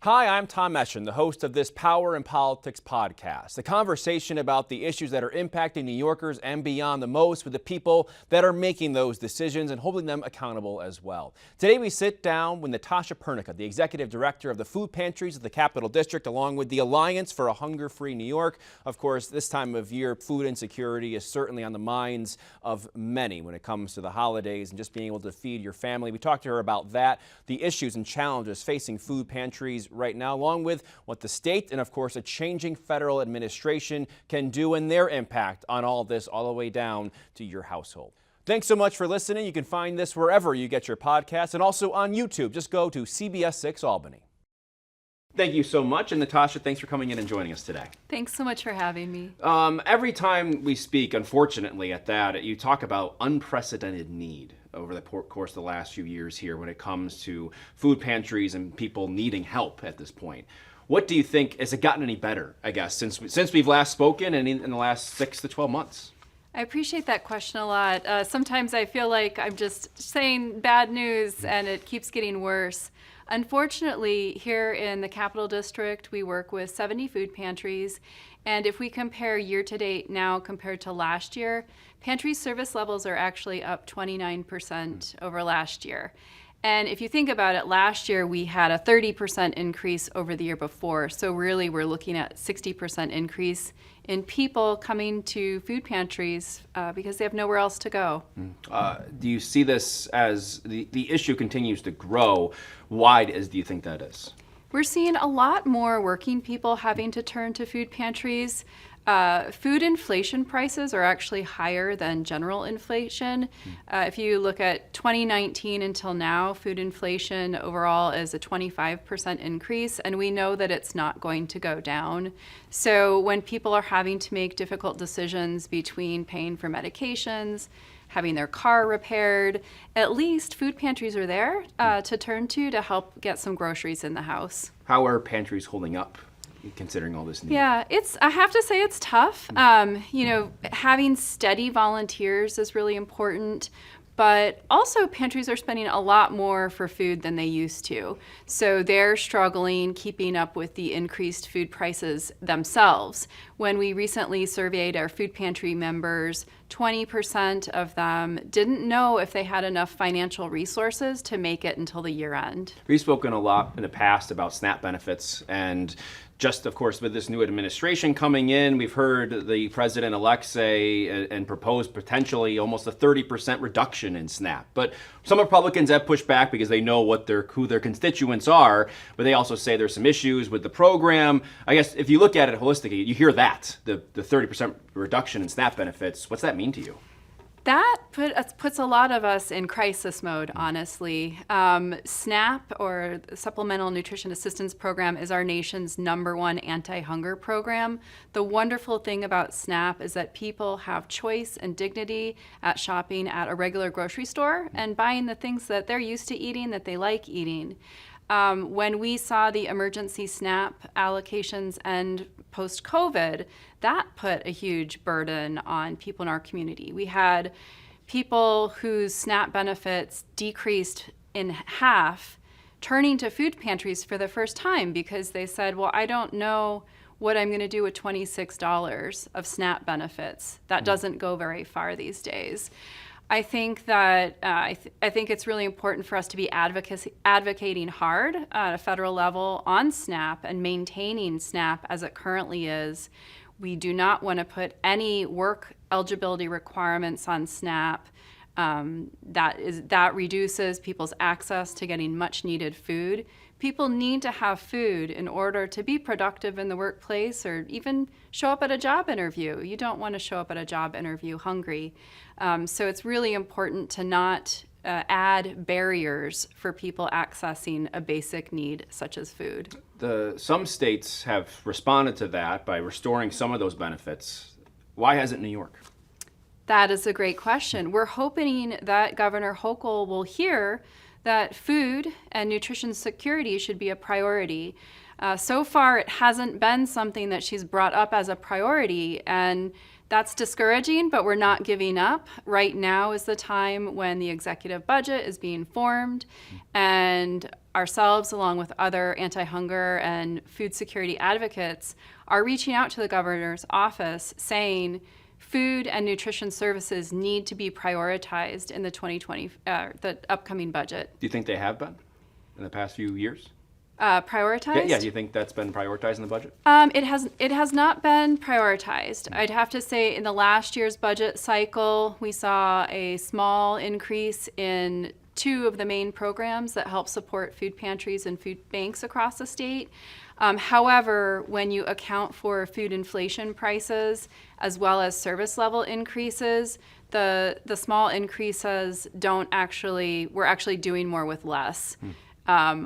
Hi, I'm Tom Eschen, the host of this Power and Politics podcast, a conversation about the issues that are impacting New Yorkers and beyond the most with the people that are making those decisions and holding them accountable as well. Today we sit down with Natasha Pernicka, the executive director of the food pantries of the Capital District, along with the Alliance for a Hunger-Free New York. Of course, this time of year, food insecurity is certainly on the minds of many when it comes to the holidays and just being able to feed your family. We talked to her about that, the issues and challenges facing food pantries right now, along with what the state and, of course, a changing federal administration can do and their impact on all of this, all the way down to your household. Thanks so much for listening. You can find this wherever you get your podcasts and also on YouTube. Just go to CBS 6 Albany. Thank you so much. And Natasha, thanks for coming in and joining us today. Thanks so much for having me. Every time we speak, unfortunately, at that, you talk about unprecedented need over the course of the last few years here when it comes to food pantries and people needing help at this point. What do you think, has it gotten any better, I guess, since we've last spoken and in the last 6 to 12 months? I appreciate that question a lot. Sometimes I feel like I'm just saying bad news and it keeps getting worse. Unfortunately, here in the Capital District, we work with 70 food pantries. And if we compare year to date now compared to last year, pantry service levels are actually up 29% over last year. And if you think about it, last year we had a 30% increase over the year before. So really we're looking at 60% increase in people coming to food pantries because they have nowhere else to go. Do you see this as the issue continues to grow? Why do you think that is? We're seeing a lot more working people having to turn to food pantries. Food inflation prices are actually higher than general inflation. If you look at 2019 until now, food inflation overall is a 25% increase, and we know that it's not going to go down. So when people are having to make difficult decisions between paying for medications, having their car repaired, at least food pantries are there to turn to help get some groceries in the house. How are pantries holding up, considering all this need? Yeah, I have to say it's tough. Having steady volunteers is really important, but also pantries are spending a lot more for food than they used to. So they're struggling keeping up with the increased food prices themselves. When we recently surveyed our food pantry members, 20% of them didn't know if they had enough financial resources to make it until the year end. We've spoken a lot in the past about SNAP benefits, and just, of course, with this new administration coming in, we've heard the president-elect say and propose potentially almost a 30% reduction in SNAP. But some Republicans have pushed back because they know who their constituents are, but they also say there's some issues with the program. I guess if you look at it holistically, you hear that, the 30% reduction in SNAP benefits. What's that mean to you? That puts a lot of us in crisis mode, honestly. SNAP, or Supplemental Nutrition Assistance Program, is our nation's #1 anti-hunger program. The wonderful thing about SNAP is that people have choice and dignity at shopping at a regular grocery store and buying the things that they're used to eating, that they like eating. When we saw the emergency SNAP allocations end post-COVID, that put a huge burden on people in our community. We had people whose SNAP benefits decreased in half turning to food pantries for the first time because they said, well, I don't know what I'm going to do with $26 of SNAP benefits. That doesn't go very far these days. I think that I think it's really important for us to be advocating hard at a federal level on SNAP and maintaining SNAP as it currently is. We do not want to put any work eligibility requirements on SNAP. That reduces people's access to getting much needed food. People need to have food in order to be productive in the workplace or even show up at a job interview. You don't want to show up at a job interview hungry. So it's really important to not add barriers for people accessing a basic need such as food. Some states have responded to that by restoring some of those benefits. Why hasn't New York? That is a great question. We're hoping that Governor Hochul will hear that food and nutrition security should be a priority. So far, it hasn't been something that she's brought up as a priority, and that's discouraging, but we're not giving up. Right now is the time when the executive budget is being formed, and ourselves, along with other anti-hunger and food security advocates, are reaching out to the governor's office saying food and nutrition services need to be prioritized in the the upcoming budget. Do you think they have been in the past few years? Prioritized? Yeah. Do you think that's been prioritized in the budget? It has not been prioritized. I'd have to say in the last year's budget cycle, we saw a small increase in 2 of the main programs that help support food pantries and food banks across the state. However, when you account for food inflation prices as well as service level increases, the small increases we're actually doing more with less.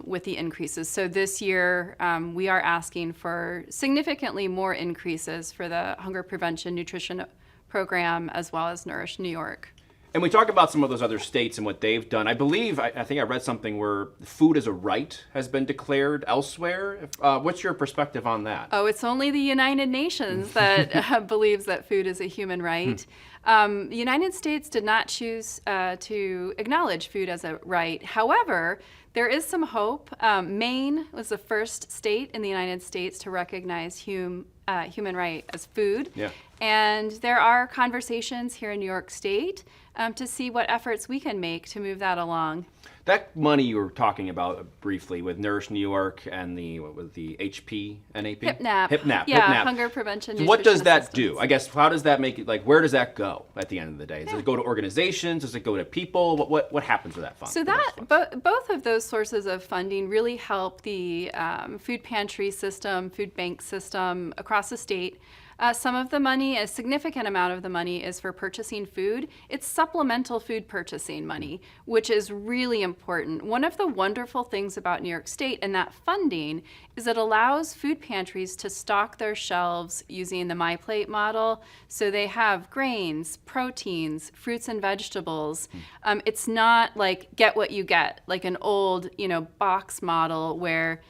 With the increases. So this year, we are asking for significantly more increases for the Hunger Prevention Nutrition Program as well as Nourish New York. And we talk about some of those other states and what they've done. I believe, I think I read something where food as a right has been declared elsewhere. What's your perspective on that? Oh, it's only the United Nations that believes that food is a human right. The United States did not choose to acknowledge food as a right. However, there is some hope. Maine was the first state in the United States to recognize human right as food. Yeah. And there are conversations here in New York State to see what efforts we can make to move that along. That money you were talking about briefly with Nourish New York and the HP, NAP? HIPNAP. Yeah, HIPNAP. Hunger Prevention So Nutrition what does that Assistance. do? I guess, how does that make it, where does that go at the end of the day? Does it go to organizations? Does it go to people? What happens with that fund? So both of those sources of funding really help the food pantry system, food bank system across the state. Some of the money, a significant amount of the money, is for purchasing food. It's supplemental food purchasing money, which is really important. One of the wonderful things about New York State and that funding is it allows food pantries to stock their shelves using the My Plate model. So they have grains, proteins, fruits and vegetables. It's not like get what you get, like an old, box model where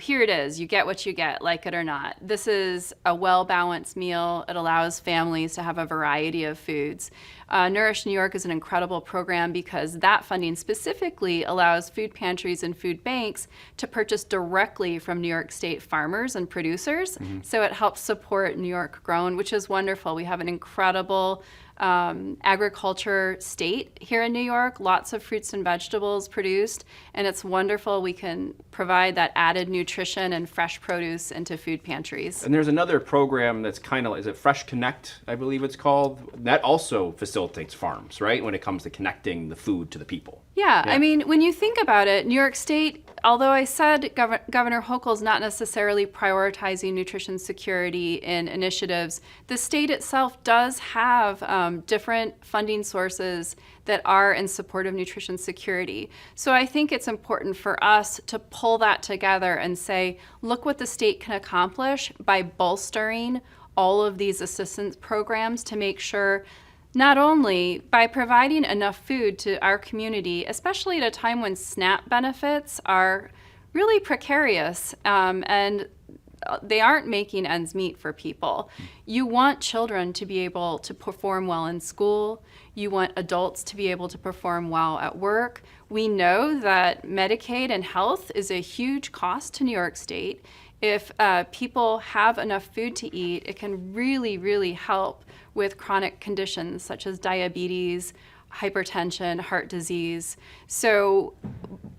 here it is, you get what you get, like it or not. This is a well-balanced meal. It allows families to have a variety of foods. Nourish New York is an incredible program because that funding specifically allows food pantries and food banks to purchase directly from New York State farmers and producers. So it helps support New York grown, which is wonderful. We have an incredible agriculture state here in New York, lots of fruits and vegetables produced, and it's wonderful we can provide that added nutrition and fresh produce into food pantries. And there's another program that's is it Fresh Connect, I believe it's called? That also facilitates farms, right? When it comes to connecting the food to the people. Yeah, I mean, when you think about it, New York State, although I said Governor Hochul's not necessarily prioritizing nutrition security in initiatives, the state itself does have different funding sources that are in support of nutrition security. So I think it's important for us to pull that together and say, look what the state can accomplish by bolstering all of these assistance programs to make sure not only by providing enough food to our community, especially at a time when SNAP benefits are really precarious and they aren't making ends meet for people. You want children to be able to perform well in school. You want adults to be able to perform well at work. We know that Medicaid and health is a huge cost to New York State. If people have enough food to eat, it can really, really help with chronic conditions such as diabetes, hypertension, heart disease. So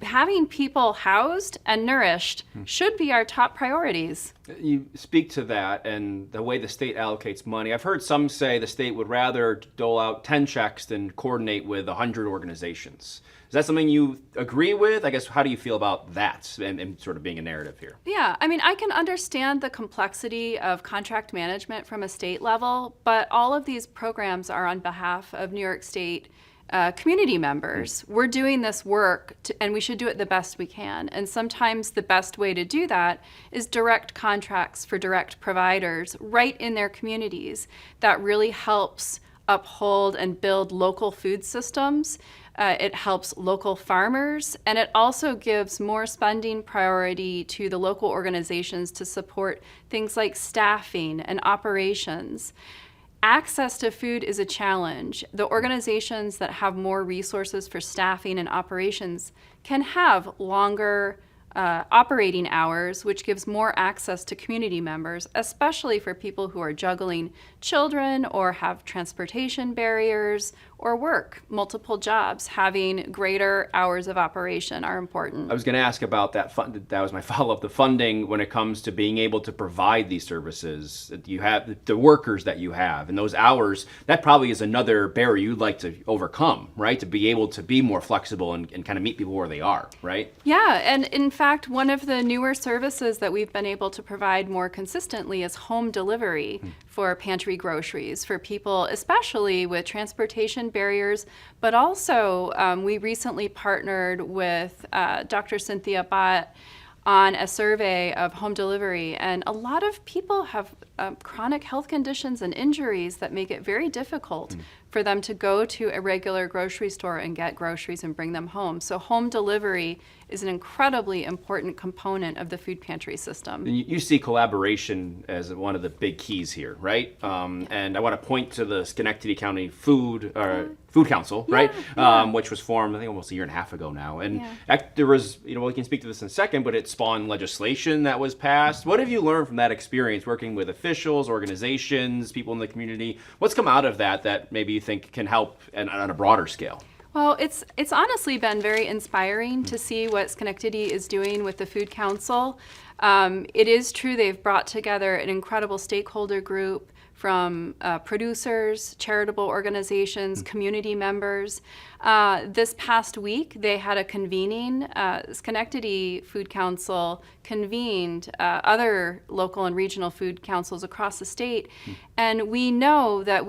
having people housed and nourished should be our top priorities. You speak to that and the way the state allocates money. I've heard some say the state would rather dole out 10 checks than coordinate with 100 organizations. Is that something you agree with? I guess, how do you feel about that and sort of being a narrative here? Yeah, I mean, I can understand the complexity of contract management from a state level, but all of these programs are on behalf of New York State community members. We're doing this work and we should do it the best we can. And sometimes the best way to do that is direct contracts for direct providers right in their communities. That really helps uphold and build local food systems. It helps local farmers, and it also gives more spending priority to the local organizations to support things like staffing and operations. Access to food is a challenge. The organizations that have more resources for staffing and operations can have longer operating hours, which gives more access to community members, especially for people who are juggling children or have transportation barriers or work multiple jobs. Having greater hours of operation are important. I was going to ask about that fund. That was my follow-up. The funding when it comes to being able to provide these services. You have the workers that you have, and those hours. That probably is another barrier you'd like to overcome, right? To be able to be more flexible and kind of meet people where they are, right? Yeah, and in fact, one of the newer services that we've been able to provide more consistently is home delivery for pantry groceries for people, especially with transportation barriers, but also we recently partnered with Dr. Cynthia Bott on a survey of home delivery, and a lot of people have chronic health conditions and injuries that make it very difficult for them to go to a regular grocery store and get groceries and bring them home. So home delivery is an incredibly important component of the food pantry system. And you see collaboration as one of the big keys here, right? And I want to point to the Schenectady County Food Council, right? Which was formed, I think, almost a year and a half ago now. And there was, we can speak to this in a second, but it spawned legislation that was passed. What have you learned from that experience working with officials, organizations, people in the community? What's come out of that maybe you think can help on a broader scale? Well, it's honestly been very inspiring to see what Schenectady is doing with the Food Council. It is true they've brought together an incredible stakeholder group from producers, charitable organizations, community members. This past week, they had a convening. Schenectady Food Council convened other local and regional food councils across the state. And we know that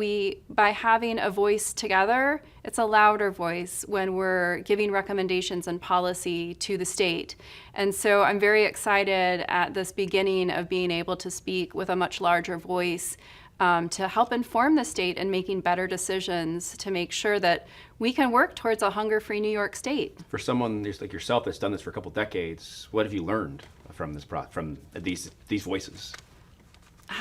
by having a voice together, it's a louder voice when we're giving recommendations and policy to the state. And so I'm very excited at this beginning of being able to speak with a much larger voice to help inform the state in making better decisions to make sure that we can work towards a hunger-free New York State. For someone just like yourself that's done this for a couple decades, what have you learned from these voices?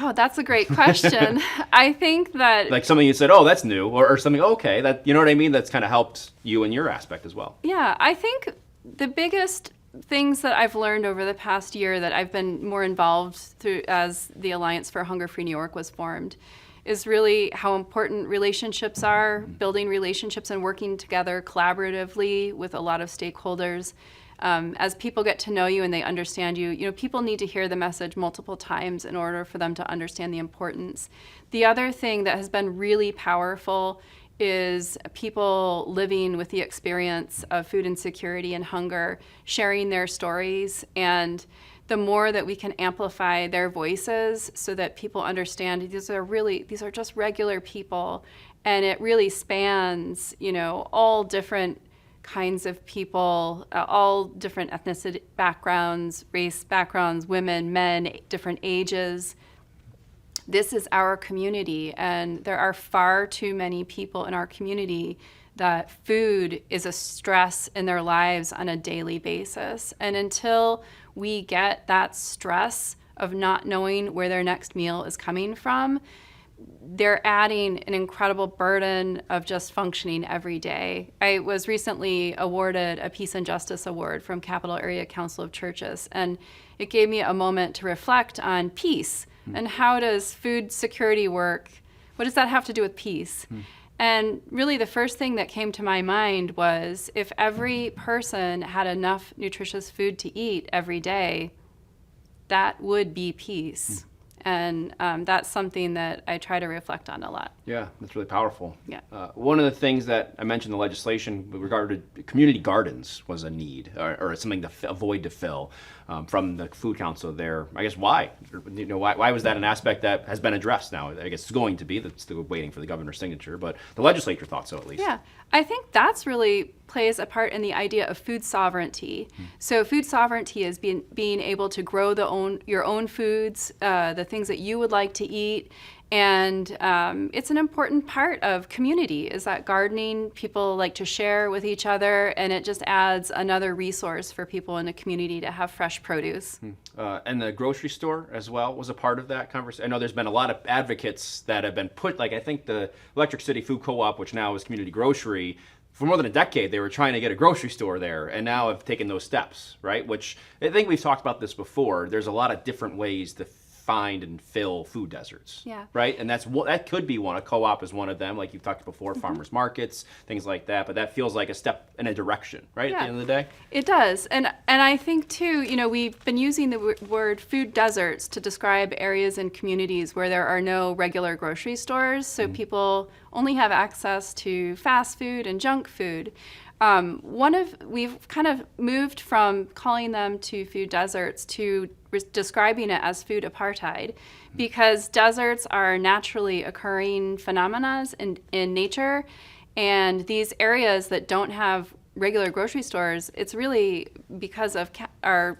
Oh, that's a great question. I think that... Like something you said, oh, that's new, or something, okay, that, you know what I mean? That's kind of helped you in your aspect as well. Yeah, I think the biggest things that I've learned over the past year that I've been more involved through as the Alliance for Hunger-Free New York was formed is really how important relationships are, building relationships and working together collaboratively with a lot of stakeholders. As people get to know you and they understand you, people need to hear the message multiple times in order for them to understand the importance. The other thing that has been really powerful is people living with the experience of food insecurity and hunger, sharing their stories, and the more that we can amplify their voices so that people understand these are just regular people, and it really spans, all different kinds of people, all different ethnicity backgrounds, race backgrounds, women, men, different ages. This is our community, and there are far too many people in our community that food is a stress in their lives on a daily basis. And until we get that stress of not knowing where their next meal is coming from, they're adding an incredible burden of just functioning every day. I was recently awarded a Peace and Justice Award from Capital Area Council of Churches, and it gave me a moment to reflect on peace and how does food security work? What does that have to do with peace? And really the first thing that came to my mind was if every person had enough nutritious food to eat every day, that would be peace. And that's something that I try to reflect on a lot. Yeah, that's really powerful. Yeah. One of the things that I mentioned in the legislation with regard to community gardens was a need or something a void to fill from the Food Council there. I guess why? Why was that an aspect that has been addressed now? I guess it's going to be. That's still waiting for the governor's signature, but the legislature thought so at least. Yeah, I think that's really plays a part in the idea of food sovereignty. So food sovereignty is being able to grow your own foods, the things that you would like to eat. And it's an important part of community, is that gardening, people like to share with each other, and it just adds another resource for people in the community to have fresh produce. And the grocery store as well was a part of that conversation. I know there's been a lot of advocates that have been put, like I think the Electric City Food Co-op, which now is Community Grocery, for more than a decade, they were trying to get a grocery store there, and now have taken those steps, right? Which I think we've talked about this before. There's a lot of different ways to find and fill food deserts, right? And that could be one. A co-op is one of them, like you've talked before, farmers markets, things like that. But that feels like a step in a direction, right? At the end of the day, it does. And I think too, we've been using the word food deserts to describe areas and communities where there are no regular grocery stores, so people only have access to fast food and junk food. We've kind of moved from calling them to food deserts to describing it as food apartheid, because deserts are naturally occurring phenomena in nature, and these areas that don't have regular grocery stores, it's really because of our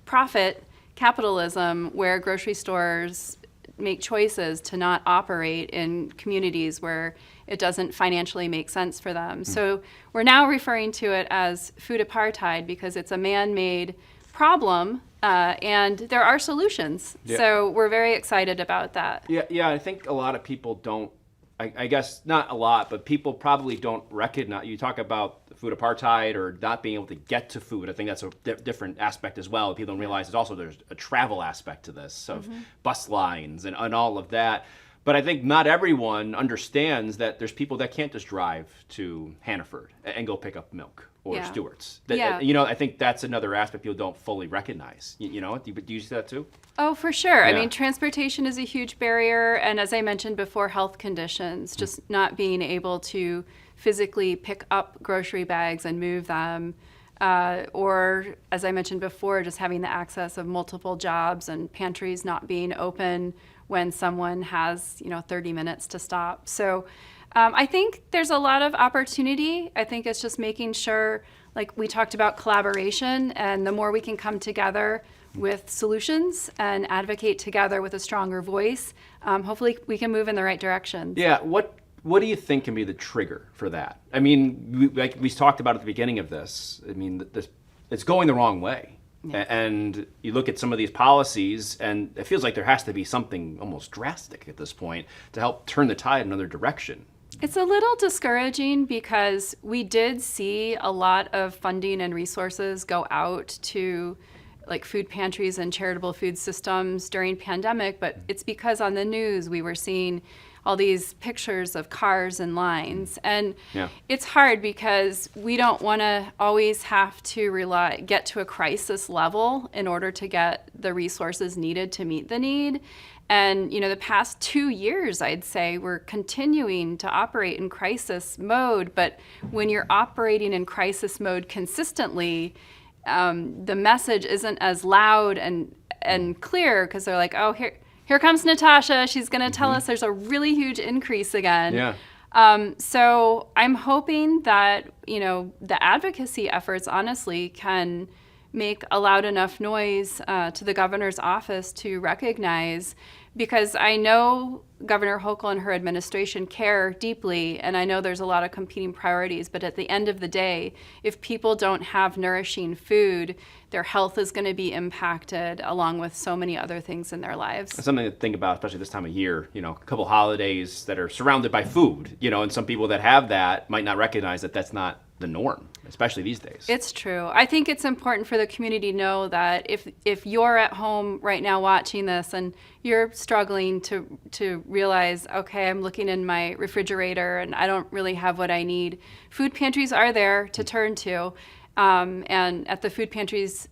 profit capitalism, where grocery stores make choices to not operate in communities where it doesn't financially make sense for them. So we're now referring to it as food apartheid because it's a man-made problem, and there are solutions. So we're very excited about that. Yeah, I think a lot of people don't, I guess not a lot, but people probably don't recognize, you talk about food apartheid or not being able to get to food. I think that's a different aspect as well. People don't realize there's a travel aspect to this, of bus lines and all of that. But I think not everyone understands that there's people that can't just drive to Hannaford and go pick up milk or Stewart's. I think that's another aspect people don't fully recognize. Do you see that too? Oh, for sure. I mean, transportation is a huge barrier. And as I mentioned before, health conditions, just not being able to physically pick up grocery bags and move them. Or, as I mentioned before, just having the access of multiple jobs and pantries not being open when someone has, 30 minutes to stop. So I think there's a lot of opportunity. I think it's just making sure, like we talked about, collaboration, and the more we can come together with solutions and advocate together with a stronger voice, hopefully we can move in the right direction. Yeah, what do you think can be the trigger for that? I mean, like we talked about at the beginning of this, I mean, it's going the wrong way. Yeah. And you look at some of these policies, and it feels like there has to be something almost drastic at this point to help turn the tide in another direction. It's a little discouraging because we did see a lot of funding and resources go out to like food pantries and charitable food systems during pandemic, but it's because on the news we were seeing all these pictures of cars and lines. And it's hard because we don't want to always have to get to a crisis level in order to get the resources needed to meet the need. And, the past 2 years, I'd say, we're continuing to operate in crisis mode. But when you're operating in crisis mode consistently, the message isn't as loud and clear, because they're like, oh, here comes Natasha. She's going to tell us there's a really huge increase again. Yeah. So I'm hoping that, the advocacy efforts, honestly, can make a loud enough noise to the governor's office to recognize, because I know Governor Hochul and her administration care deeply, and I know there's a lot of competing priorities, but at the end of the day, if people don't have nourishing food, their health is going to be impacted along with so many other things in their lives. It's something to think about, especially this time of year, a couple holidays that are surrounded by food, and some people that have that might not recognize that that's not the norm, especially these days. It's true. I think it's important for the community to know that if you're at home right now watching this and you're struggling to realize, okay, I'm looking in my refrigerator and I don't really have what I need, food pantries are there to turn to. And at the food pantries,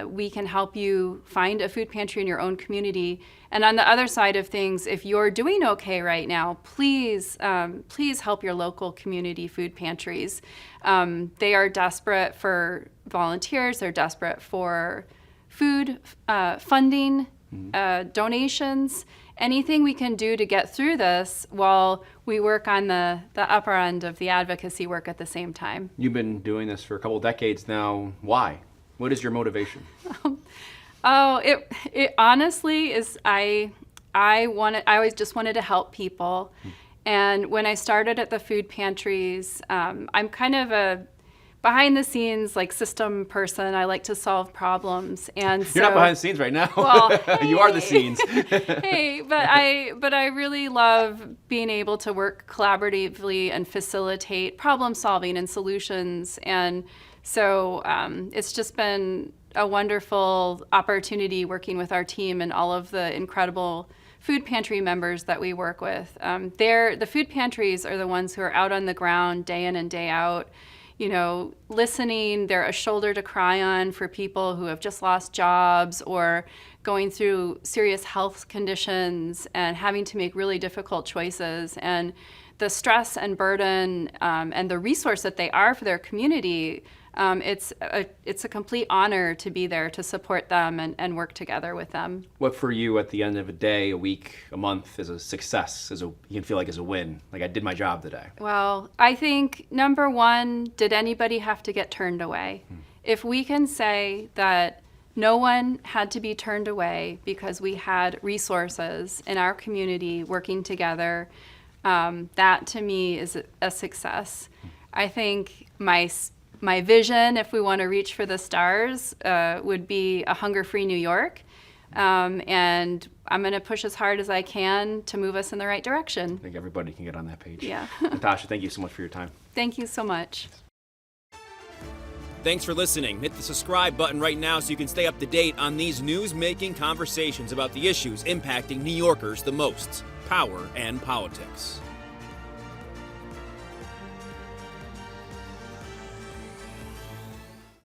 we can help you find a food pantry in your own community. And on the other side of things, if you're doing okay right now, please help your local community food pantries. They are desperate for volunteers. They're desperate for food funding, donations, anything we can do to get through this while we work on the upper end of the advocacy work at the same time. You've been doing this for a couple of decades now. Why? What is your motivation? It honestly is, I always just wanted to help people. And when I started at the food pantries, I'm kind of a behind the scenes, like system person. I like to solve problems, and so You're not behind the scenes right now. Well, You are the scenes. Hey, but I really love being able to work collaboratively and facilitate problem solving and solutions, and so it's just been a wonderful opportunity working with our team and all of the incredible food pantry members that we work with. The food pantries are the ones who are out on the ground day in and day out, listening. They're a shoulder to cry on for people who have just lost jobs or going through serious health conditions and having to make really difficult choices. And the stress and burden and the resource that they are for their community, it's a complete honor to be there to support them and work together with them. What for you at the end of a day, a week, a month is a success, you can feel like is a win? Like, I did my job today. Well, I think number one, did anybody have to get turned away? If we can say that no one had to be turned away because we had resources in our community working together, that to me is a success. I think my vision, if we want to reach for the stars, would be a hunger-free New York. And I'm going to push as hard as I can to move us in the right direction. I think everybody can get on that page. Yeah. Natasha, thank you so much for your time. Thank you so much. Thanks for listening. Hit the subscribe button right now so you can stay up to date on these news-making conversations about the issues impacting New Yorkers the most: power and politics.